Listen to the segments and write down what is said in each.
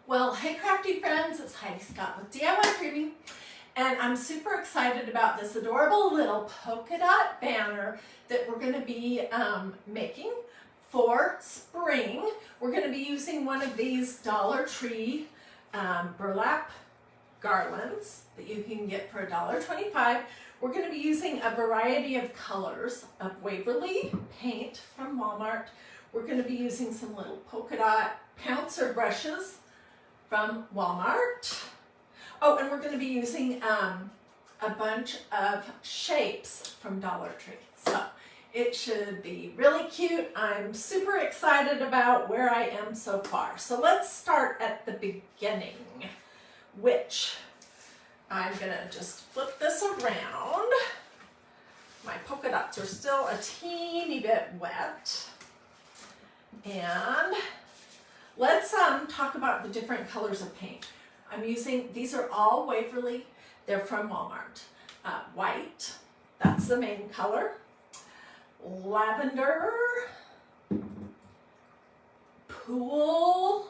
Well, hey crafty friends, it's Hiedi Scott with DiyDreaming, and I'm super excited about this adorable little polka dot banner that we're going to be making for spring. We're going to be using one of these Dollar Tree burlap garlands that you can get for $1.25. We're going to be using a variety of colors of Waverly paint from Walmart. We're going to be using some little polka dot pouncer brushes from Walmart. Oh, and we're going to be using a bunch of shapes from Dollar Tree. So it should be really cute. I'm super excited about where I am so far. So let's start at the beginning, which I'm going to just flip this around. My polka dots are still a teeny bit wet. And let's talk about the different colors of paint. I'm using, these are all Waverly, they're from Walmart. White, that's the main color. Lavender, pool,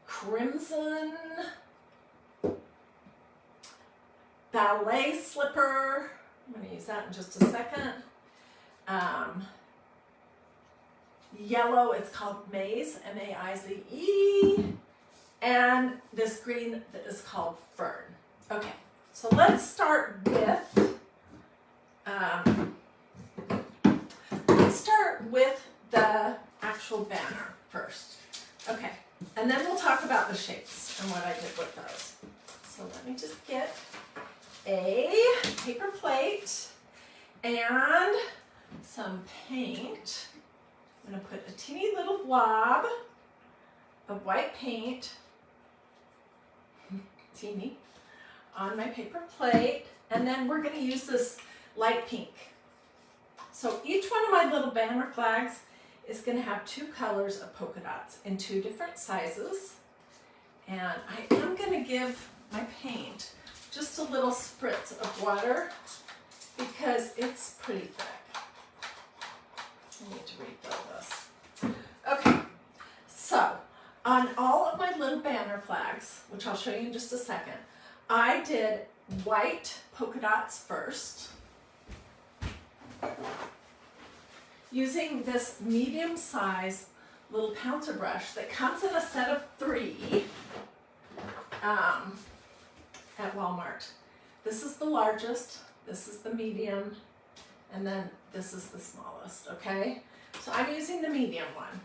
crimson, ballet slipper, I'm going to use that in just a second. Yellow, it's called maize, M-A-I-Z-E, and this green that is called fern. Okay, so let's start with the actual banner first. Okay, and then we'll talk about the shapes and what I did with those. So let me just get a paper plate and some paint. I'm going to put a teeny little blob of white paint, teeny, on my paper plate, and then we're going to use this light pink. So each one of my little banner flags is going to have two colors of polka dots in two different sizes, and I am going to give my paint just a little spritz of water because it's pretty thick. I need to refill this. Okay, so on all of my little banner flags, which I'll show you in just a second, I did white polka dots first, using this medium-sized little pouncer brush that comes in a set of 3 at Walmart. This is the largest, this is the medium, and then this is the smallest, okay? So I'm using the medium one,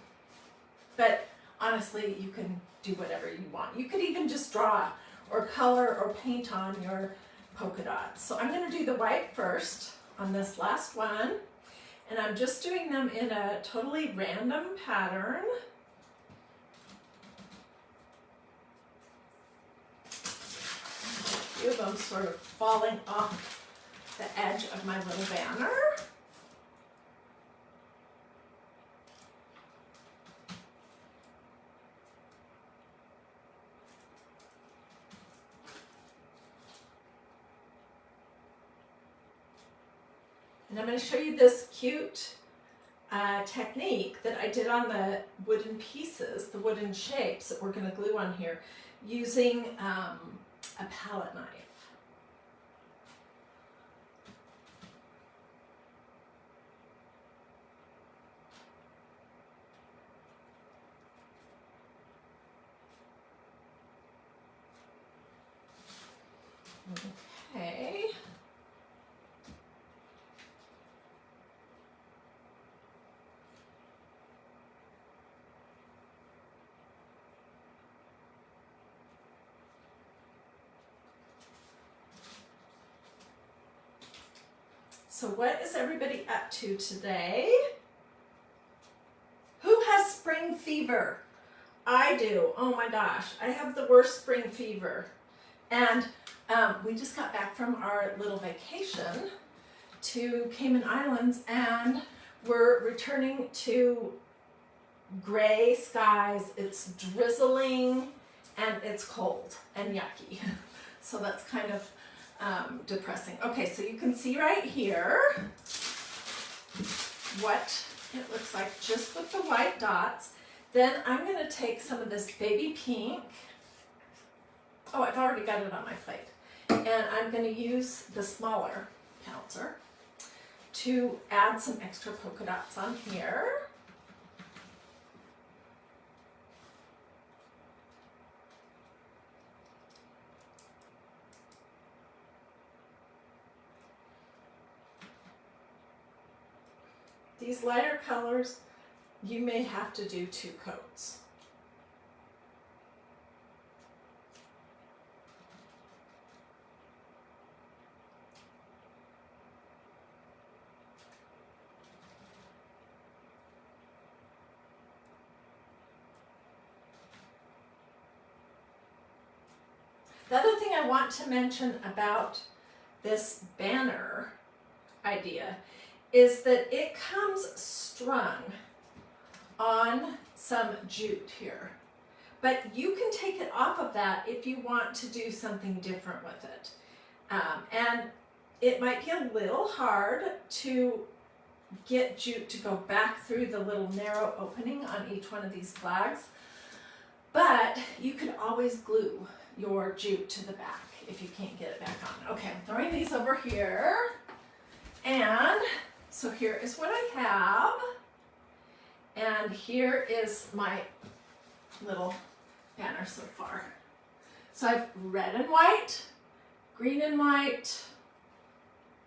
but honestly, you can do whatever you want. You could even just draw or color or paint on your polka dots. So I'm gonna do the white first on this last one, and I'm just doing them in a totally random pattern. A few of them sort of falling off the edge of my little banner. And I'm going to show you this cute technique that I did on the wooden pieces, the wooden shapes that we're going to glue on here, using a palette knife. Okay. So what is everybody up to today? Who has spring fever? I do. Oh my gosh, I have the worst spring fever. And we just got back from our little vacation to Cayman Islands, and we're returning to gray skies. It's drizzling and it's cold and yucky. So that's kind of depressing. Okay, so you can see right here what it looks like just with the white dots. Then I'm going to take some of this baby pink. Oh, I've already got it on my plate. And I'm going to use the smaller pouncer to add some extra polka dots on here. These lighter colors, you may have to do 2 coats. The other thing I want to mention about this banner idea is that it comes strung on some jute here. But you can take it off of that if you want to do something different with it. And it might be a little hard to get jute to go back through the little narrow opening on each one of these flags, but you can always glue your jute to the back if you can't get it back on. Okay, I'm throwing these over here. And so here is what I have. And here is my little banner so far. So I have red and white, green and white,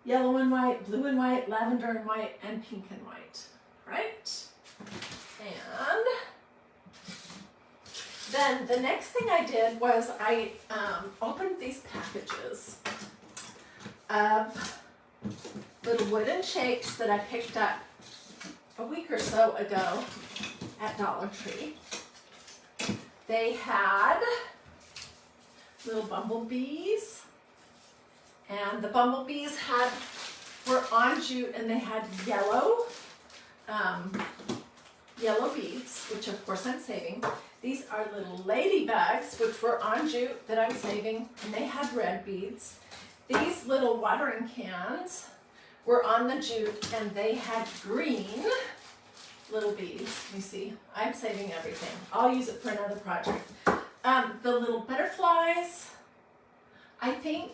yellow and white, blue and white, lavender and white, and pink and white, right? And then the next thing I did was I opened these packages of little wooden shapes that I picked up a week or so ago at Dollar Tree. They had little bumblebees, and the bumblebees were on jute, and they had yellow beads, which of course I'm saving. These are little ladybugs, which were on jute that I'm saving, and they had red beads. These little watering cans were on the jute, and they had green little beads. You see, I'm saving everything. I'll use it for another project. The little butterflies, I think,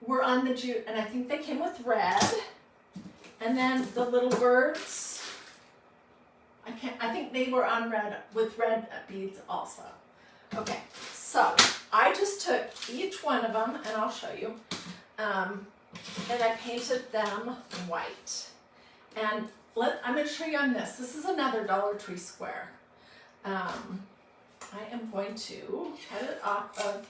were on the jute, and I think they came with red. And then the little birds, I think they were on red with red beads also. Okay, so I just took each one of them, and I'll show you, and I painted them white. And I'm going to show you on this. This is another Dollar Tree square. I am going to cut it off of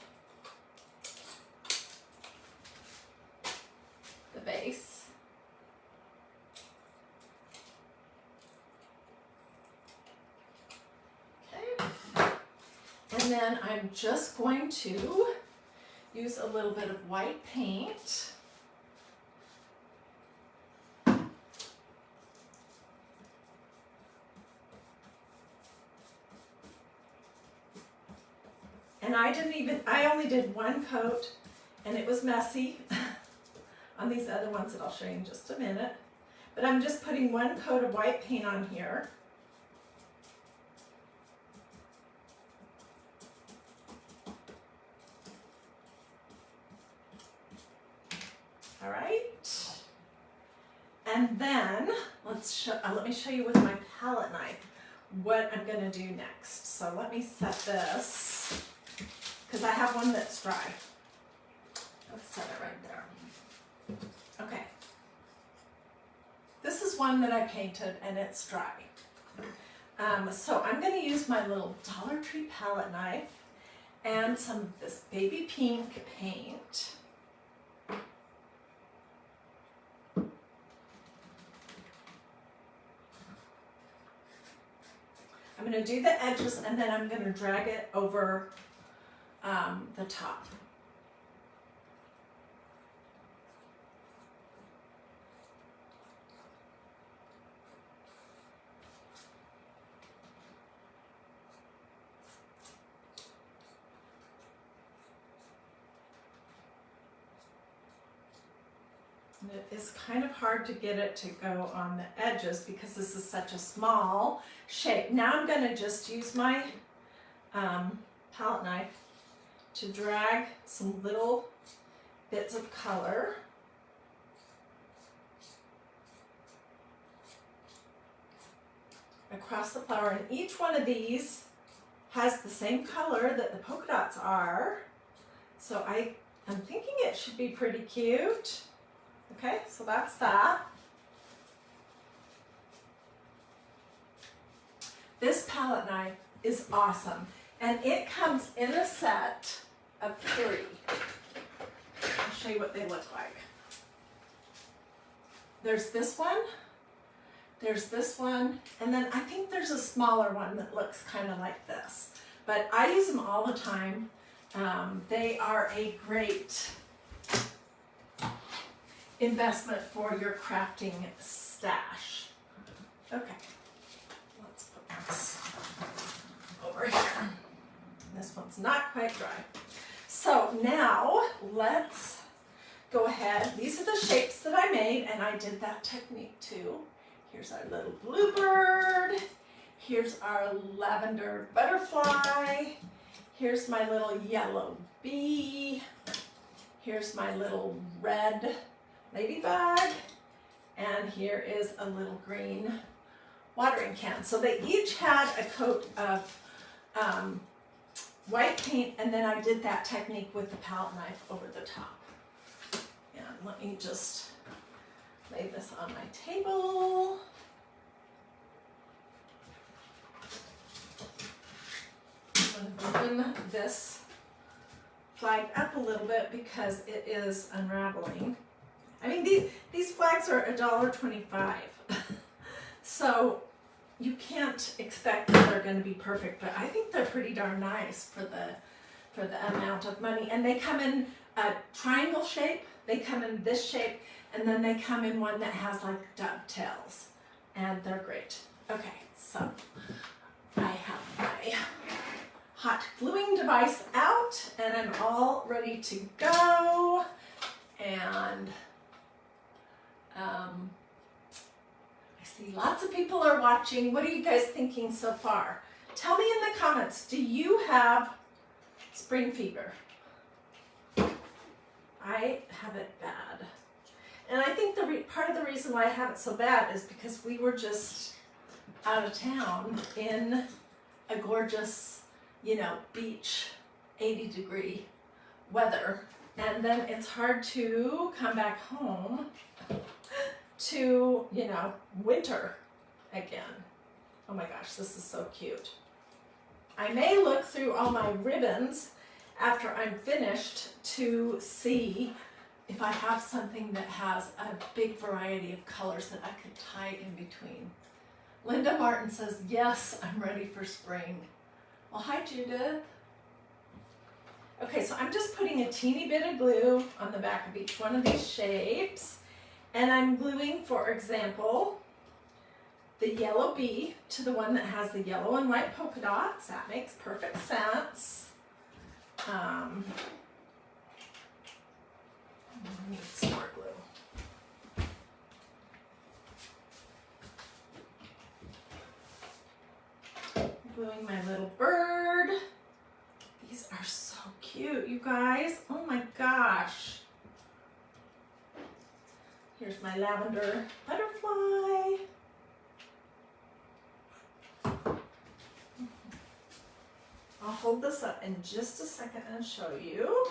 the base. Okay. And then I'm just going to use a little bit of white paint. And I only did 1 coat, and it was messy on these other ones that I'll show you in just a minute. But I'm just putting 1 coat of white paint on here. All right. And then let me show you with my palette knife what I'm going to do next. So let me set this, because I have one that's dry. Let's set it right there. Okay. This is one that I painted, and it's dry. So I'm going to use my little Dollar Tree palette knife and some of this baby pink paint. I'm going to do the edges, and then I'm going to drag it over the top. And it is kind of hard to get it to go on the edges because this is such a small shape. Now I'm going to just use my palette knife to drag some little bits of color across the flower, and each one of these has the same color that the polka dots are, so I'm thinking it should be pretty cute. Okay, so that's that. This palette knife is awesome, and it comes in a set of 3. I'll show you what they look like. There's this one, there's this one, and then I think there's a smaller one that looks kind of like this. But I use them all the time. They are a great investment for your crafting stash. Okay, let's put this over here. This one's not quite dry. So now let's go ahead. These are the shapes that I made, and I did that technique too. Here's our little bluebird. Here's our lavender butterfly. Here's my little yellow bee. Here's my little red ladybug. And here is a little green watering can. So they each had a coat of white paint, and then I did that technique with the palette knife over the top. And let me just lay this on my table. I'm going to open this flag up a little bit because it is unraveling. I mean, these flags are $1.25. So you can't expect that they're going to be perfect, but I think they're pretty darn nice for the amount of money. And they come in a triangle shape, they come in this shape, and then they come in one that has like dovetails, and they're great. Okay, so I have my hot gluing device out, and I'm all ready to go. And I see lots of people are watching. What are you guys thinking so far? Tell me in the comments, do you have spring fever? I have it bad. And I think part of the reason why I have it so bad is because we were just out of town in a gorgeous, beach, 80-degree weather. And then it's hard to come back home to, winter again. Oh my gosh, this is so cute. I may look through all my ribbons after I'm finished to see if I have something that has a big variety of colors that I could tie in between. Linda Martin says, yes, I'm ready for spring. Well, hi Judith. Okay, so I'm just putting a teeny bit of glue on the back of each one of these shapes. And I'm gluing, for example, the yellow bee to the one that has the yellow and white polka dots. That makes perfect sense. I need some more glue. Gluing my little bird. These are so cute, you guys. Oh my gosh. Here's my lavender butterfly. I'll hold this up in just a second and show you.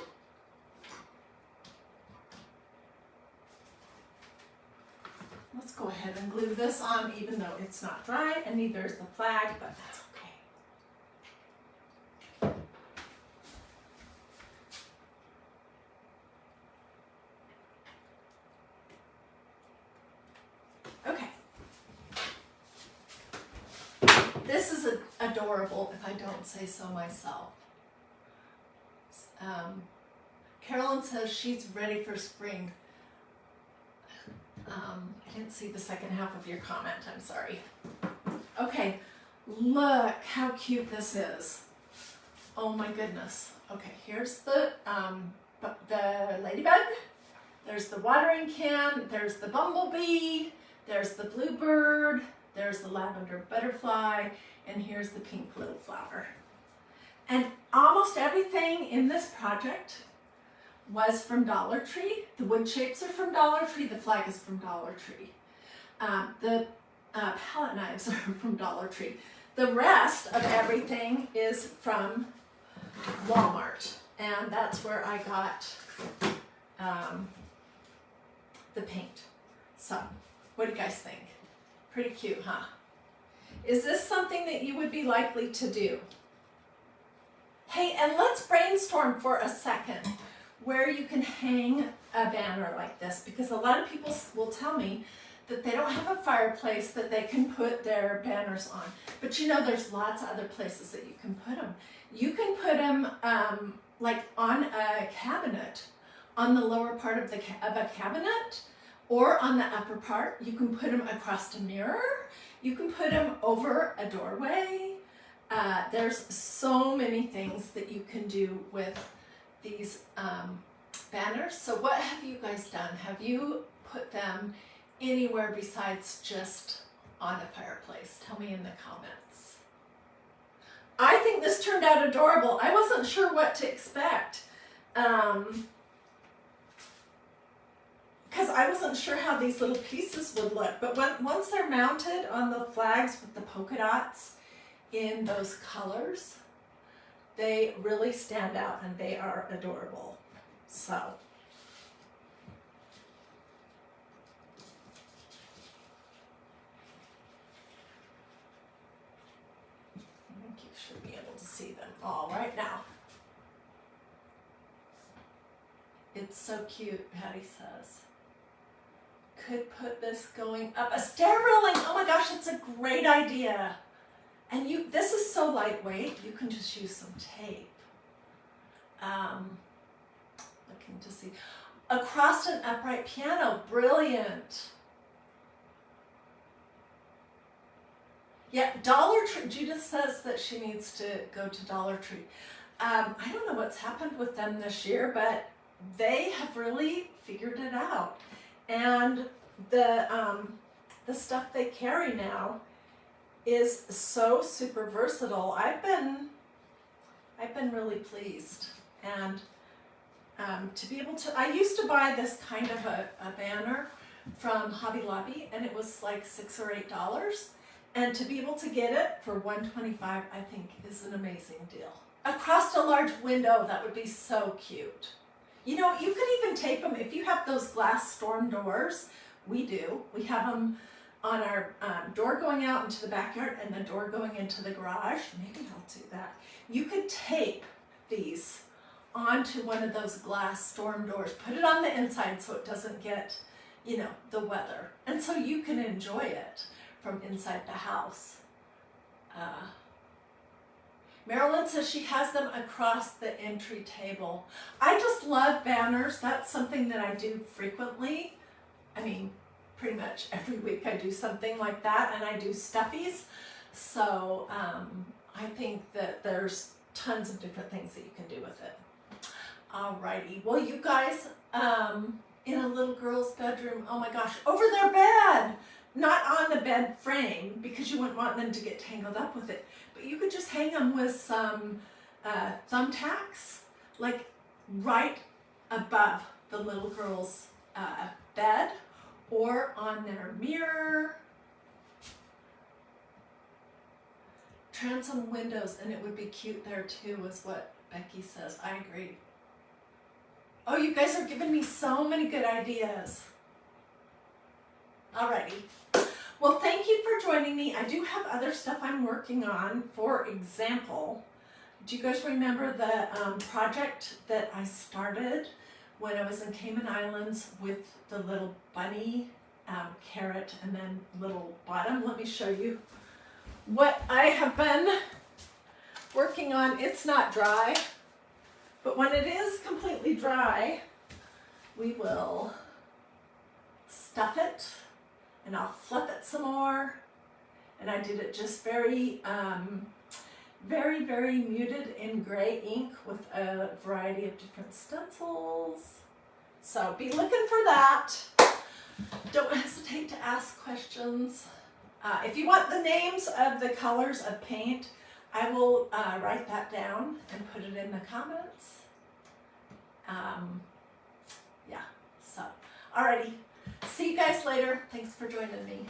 Let's go ahead and glue this on, even though it's not dry, and neither is the flag, but that's okay. This is adorable, if I don't say so myself. Carolyn says she's ready for spring. I didn't see the second half of your comment, I'm sorry. Okay, look how cute this is. Oh my goodness. Okay, here's the ladybug. There's the watering can, there's the bumblebee, there's the bluebird, there's the lavender butterfly, and here's the pink little flower. And almost everything in this project was from Dollar Tree. The wood shapes are from Dollar Tree, the flag is from Dollar Tree. The palette knives are from Dollar Tree. The rest of everything is from Walmart, and that's where I got the paint. So, what do you guys think? Pretty cute, huh? Is this something that you would be likely to do? Hey, and let's brainstorm for a second where you can hang a banner like this, because a lot of people will tell me that they don't have a fireplace that they can put their banners on. But you know, there's lots of other places that you can put them. You can put them like on a cabinet, on the lower part of a cabinet, or on the upper part. You can put them across a mirror. You can put them over a doorway. There's so many things that you can do with these banners. So what have you guys done? Have you put them anywhere besides just on a fireplace? Tell me in the comments. I think this turned out adorable. I wasn't sure what to expect. Because I wasn't sure how these little pieces would look. But once they're mounted on the flags with the polka dots in those colors, they really stand out and they are adorable. So, I think you should be able to see them all right now. It's so cute, Patty says. Could put this going up a stair railing. Oh my gosh, it's a great idea. And this is so lightweight, you can just use some tape. Looking to see. Across an upright piano, brilliant. Yeah, Dollar Tree, Judith says that she needs to go to Dollar Tree. I don't know what's happened with them this year, but they have really figured it out. And the stuff they carry now is so super versatile. I've been really pleased. And to be able to, I used to buy this kind of a banner from Hobby Lobby, and it was like $6 or $8. And to be able to get it for $1.25, I think is an amazing deal. Across a large window, that would be so cute. You know, you could even tape them, if you have those glass storm doors, we do. We have them on our door going out into the backyard and the door going into the garage. Maybe I'll do that. You could tape these onto one of those glass storm doors. Put it on the inside so it doesn't get, you know, the weather. And so you can enjoy it from inside the house. Marilyn says she has them across the entry table. I just love banners. That's something that I do frequently. I mean, pretty much every week I do something like that, and I do stuffies. So I think that there's tons of different things that you can do with it. Alrighty, well you guys, in a little girl's bedroom, oh my gosh, over their bed, not on the bed frame because you wouldn't want them to get tangled up with it, but you could just hang them with some thumbtacks, like right above the little girl's bed or on their mirror. Transom windows, and it would be cute there too, is what Becky says. I agree. Oh, you guys are giving me so many good ideas. Alrighty. Well, thank you for joining me. I do have other stuff I'm working on. For example, do you guys remember the project that I started when I was in Cayman Islands with the little bunny, carrot, and then little bottom? Let me show you what I have been working on. It's not dry, but when it is completely dry, we will stuff it, and I'll fluff it some more. And I did it just very, very muted in gray ink with a variety of different stencils. So be looking for that. Don't hesitate to ask questions. If you want the names of the colors of paint, I will write that down and put it in the comments. Yeah, so, alrighty. See you guys later. Thanks for joining me.